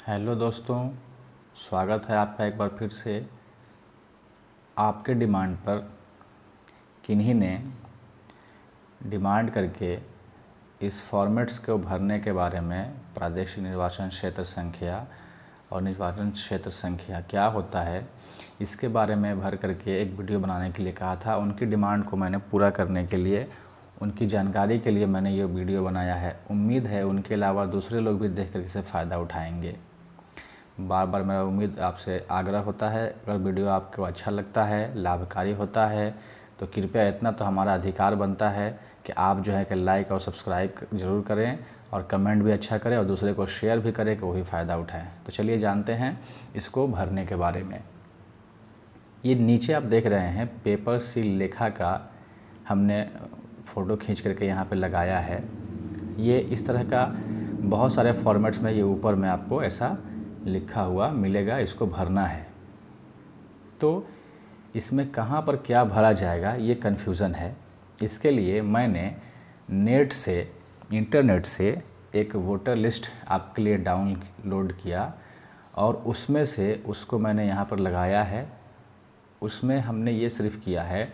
Hello दोस्तों, स्वागत है आपका एक बार फिर से। आपके डिमांड पर किन्हीं ने डिमांड करके इस फॉर्मेट्स को भरने के बारे में प्रादेशिक निर्वाचन क्षेत्र संख्या और निर्वाचन क्षेत्र संख्या क्या होता है इसके बारे में भर करके एक वीडियो बनाने के लिए कहा था। उनकी डिमांड को मैंने पूरा करने के लिए, उनकी जानकारी के लिए मैंने ये वीडियो बनाया है। उम्मीद है उनके अलावा दूसरे लोग भी देख कर इससे फ़ायदा उठाएंगे। बार बार मेरा उम्मीद आपसे आग्रह होता है, अगर वीडियो आपको अच्छा लगता है, लाभकारी होता है तो कृपया इतना तो हमारा अधिकार बनता है कि आप जो है कि लाइक और सब्सक्राइब ज़रूर करें और कमेंट भी अच्छा करें और दूसरे को शेयर भी करें कि वो भी फ़ायदा उठाएं। तो चलिए जानते हैं इसको भरने के बारे में। ये नीचे आप देख रहे हैं पेपर सील लेखा का हमने फ़ोटो खींच करके यहाँ पे लगाया है। ये इस तरह का बहुत सारे फॉर्मेट्स में ये ऊपर में आपको ऐसा लिखा हुआ मिलेगा, इसको भरना है। तो इसमें कहाँ पर क्या भरा जाएगा ये कन्फ्यूज़न है। इसके लिए मैंने इंटरनेट से एक वोटर लिस्ट आपके लिए डाउनलोड किया और उसमें से उसको मैंने यहाँ पर लगाया है। उसमें हमने ये सिर्फ किया है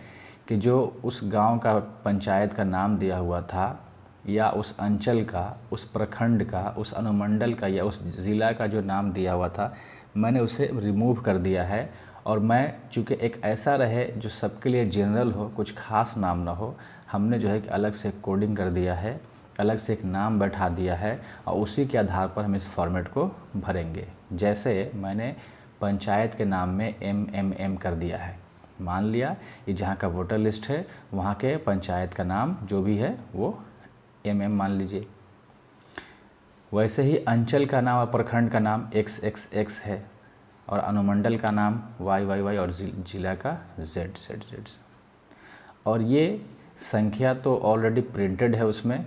कि जो उस गांव का पंचायत का नाम दिया हुआ था या उस अंचल का, उस प्रखंड का, उस अनुमंडल का या उस ज़िला का जो नाम दिया हुआ था, मैंने उसे रिमूव कर दिया है। और मैं चूँकि एक ऐसा रहे जो सबके लिए जनरल हो, कुछ खास नाम ना हो, हमने जो है कि अलग से कोडिंग कर दिया है, अलग से एक नाम बैठा दिया है और उसी के आधार पर हम इस फॉर्मेट को भरेंगे। जैसे मैंने पंचायत के नाम में MMM कर दिया है। मान लिया ये जहाँ का वोटर लिस्ट है वहाँ के पंचायत का नाम जो भी है वो MM मान लीजिए। वैसे ही अंचल का नाम और प्रखंड का नाम XXX है और अनुमंडल का नाम YYY और जिला का ZZZ। और ये संख्या तो ऑलरेडी प्रिंटेड है, उसमें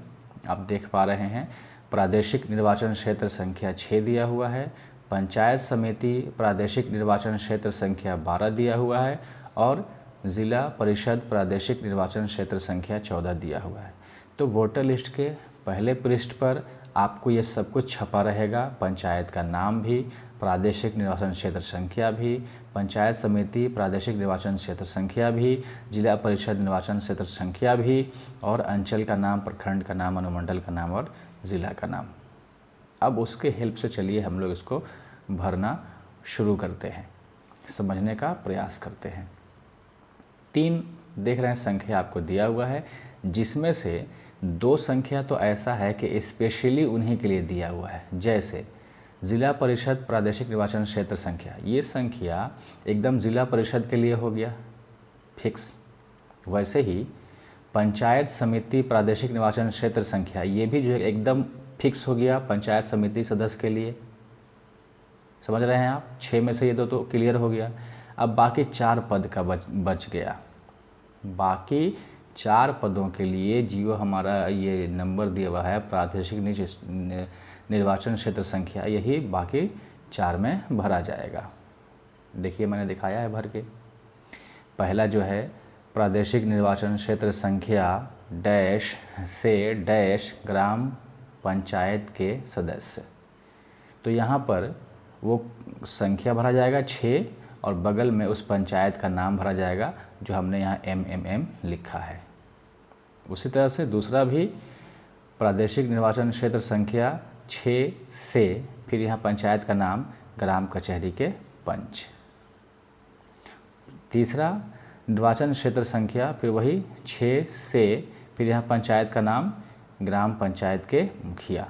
आप देख पा रहे हैं। प्रादेशिक निर्वाचन क्षेत्र संख्या 6 दिया हुआ है, पंचायत समिति प्रादेशिक निर्वाचन क्षेत्र संख्या 12 दिया हुआ है और ज़िला परिषद प्रादेशिक निर्वाचन क्षेत्र संख्या 14 दिया हुआ है। तो वोटर लिस्ट के पहले पृष्ठ पर आपको ये सब कुछ छपा रहेगा, पंचायत का नाम भी, प्रादेशिक निर्वाचन क्षेत्र संख्या भी, पंचायत समिति प्रादेशिक निर्वाचन क्षेत्र संख्या भी, जिला परिषद निर्वाचन क्षेत्र संख्या भी और अंचल का नाम, प्रखंड का नाम, अनुमंडल का नाम और ज़िला का नाम। अब उसके हेल्प से चलिए हम लोग इसको भरना शुरू करते हैं, समझने का प्रयास करते हैं। 3 देख रहे हैं संख्या आपको दिया हुआ है, जिसमें से 2 संख्या तो ऐसा है कि स्पेशली उन्हीं के लिए दिया हुआ है। जैसे ज़िला परिषद प्रादेशिक निर्वाचन क्षेत्र संख्या, ये संख्या एकदम ज़िला परिषद के लिए हो गया फिक्स। वैसे ही पंचायत समिति प्रादेशिक निर्वाचन क्षेत्र संख्या, ये भी जो है एकदम फिक्स हो गया पंचायत समिति सदस्य के लिए। समझ रहे हैं आप? 6 में से ये 2 तो क्लियर हो गया। अब बाकी 4 पद का बच गया। बाकी 4 पदों के लिए जो हमारा ये नंबर दिया हुआ है प्रादेशिक निर्वाचन क्षेत्र संख्या, यही बाकी 4 में भरा जाएगा। देखिए मैंने दिखाया है भर के। पहला जो है प्रादेशिक निर्वाचन क्षेत्र संख्या डैश से डैश ग्राम पंचायत के सदस्य, तो यहाँ पर वो संख्या भरा जाएगा 6 और बगल में उस पंचायत का नाम भरा जाएगा जो हमने यहाँ MMM लिखा है। उसी तरह से दूसरा भी प्रादेशिक निर्वाचन क्षेत्र संख्या 6 से फिर यहाँ पंचायत का नाम ग्राम कचहरी के पंच। तीसरा निर्वाचन क्षेत्र संख्या फिर वही 6 से फिर यहाँ पंचायत का नाम ग्राम पंचायत के मुखिया।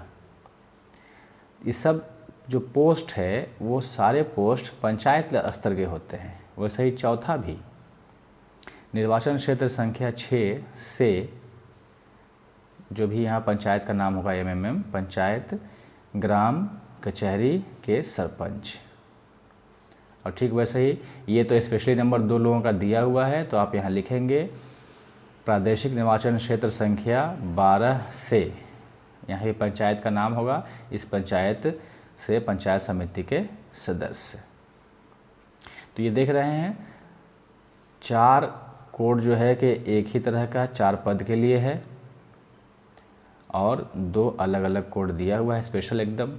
ये सब जो पोस्ट है वो सारे पोस्ट पंचायत स्तर के होते हैं। वैसे ही चौथा भी निर्वाचन क्षेत्र संख्या 6 से जो भी यहाँ पंचायत का नाम होगा MMM, पंचायत ग्राम कचहरी के सरपंच। और ठीक वैसे ही ये तो स्पेशली नंबर 2 लोगों का दिया हुआ है, तो आप यहाँ लिखेंगे प्रादेशिक निर्वाचन क्षेत्र संख्या 12 से, यहाँ ये पंचायत का नाम होगा, इस पंचायत से पंचायत समिति के सदस्य। तो ये देख रहे हैं 4 कोड जो है कि एक ही तरह का 4 पद के लिए है और 2 अलग अलग कोड दिया हुआ है स्पेशल एकदम।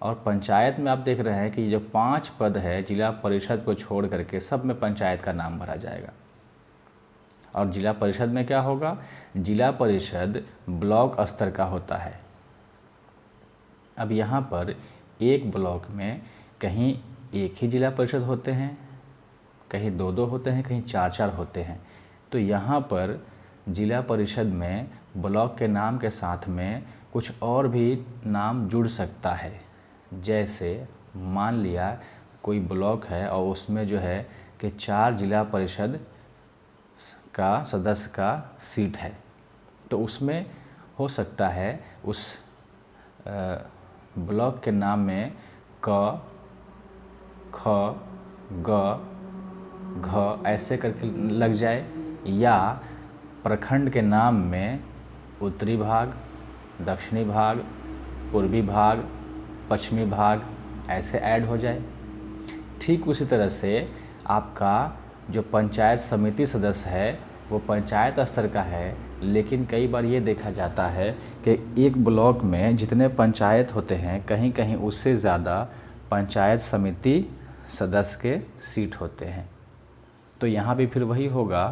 और पंचायत में आप देख रहे हैं कि जो 5 पद है जिला परिषद को छोड़ करके सब में पंचायत का नाम भरा जाएगा। और जिला परिषद में क्या होगा, जिला परिषद ब्लॉक स्तर का होता है। अब यहाँ पर एक ब्लॉक में कहीं एक ही जिला परिषद होते हैं, कहीं 2-2 होते हैं, कहीं 4-4 होते हैं। तो यहाँ पर जिला परिषद में ब्लॉक के नाम के साथ में कुछ और भी नाम जुड़ सकता है। जैसे मान लिया कोई ब्लॉक है और उसमें जो है कि 4 जिला परिषद का सदस्य का सीट है, तो उसमें हो सकता है उस ब्लॉक के नाम में क, ख, ग, घ ऐसे करके लग जाए, या प्रखंड के नाम में उत्तरी भाग, दक्षिणी भाग, पूर्वी भाग, पश्चिमी भाग ऐसे ऐड हो जाए। ठीक उसी तरह से आपका जो पंचायत समिति सदस्य है वो पंचायत स्तर का है, लेकिन कई बार ये देखा जाता है कि एक ब्लॉक में जितने पंचायत होते हैं कहीं कहीं उससे ज़्यादा पंचायत समिति सदस्य के सीट होते हैं। तो यहाँ भी फिर वही होगा,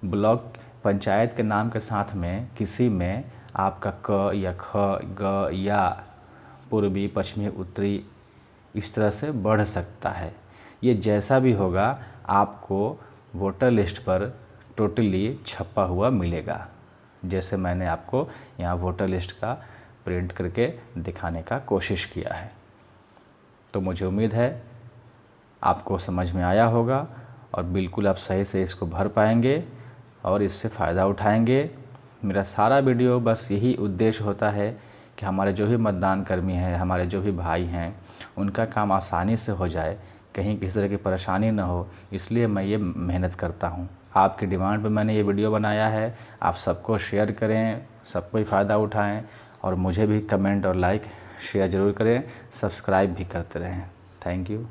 ब्लॉक पंचायत के नाम के साथ में किसी में आपका क या ख, ग या पूर्वी, पश्चिमी, उत्तरी इस तरह से बढ़ सकता है। ये जैसा भी होगा आपको वोटर लिस्ट पर टोटली छपा हुआ मिलेगा, जैसे मैंने आपको यहाँ वोटर लिस्ट का प्रिंट करके दिखाने का कोशिश किया है। तो मुझे उम्मीद है आपको समझ में आया होगा और बिल्कुल आप सही से इसको भर पाएंगे और इससे फ़ायदा उठाएंगे। मेरा सारा वीडियो बस यही उद्देश्य होता है कि हमारे जो भी मतदान कर्मी हैं, हमारे जो भी भाई हैं, उनका काम आसानी से हो जाए, कहीं किसी तरह की परेशानी ना हो, इसलिए मैं ये मेहनत करता हूँ। आपकी डिमांड पे मैंने ये वीडियो बनाया है। आप सबको शेयर करें, सबको ही फ़ायदा उठाएं और मुझे भी कमेंट और लाइक शेयर ज़रूर करें, सब्सक्राइब भी करते रहें। Thank you.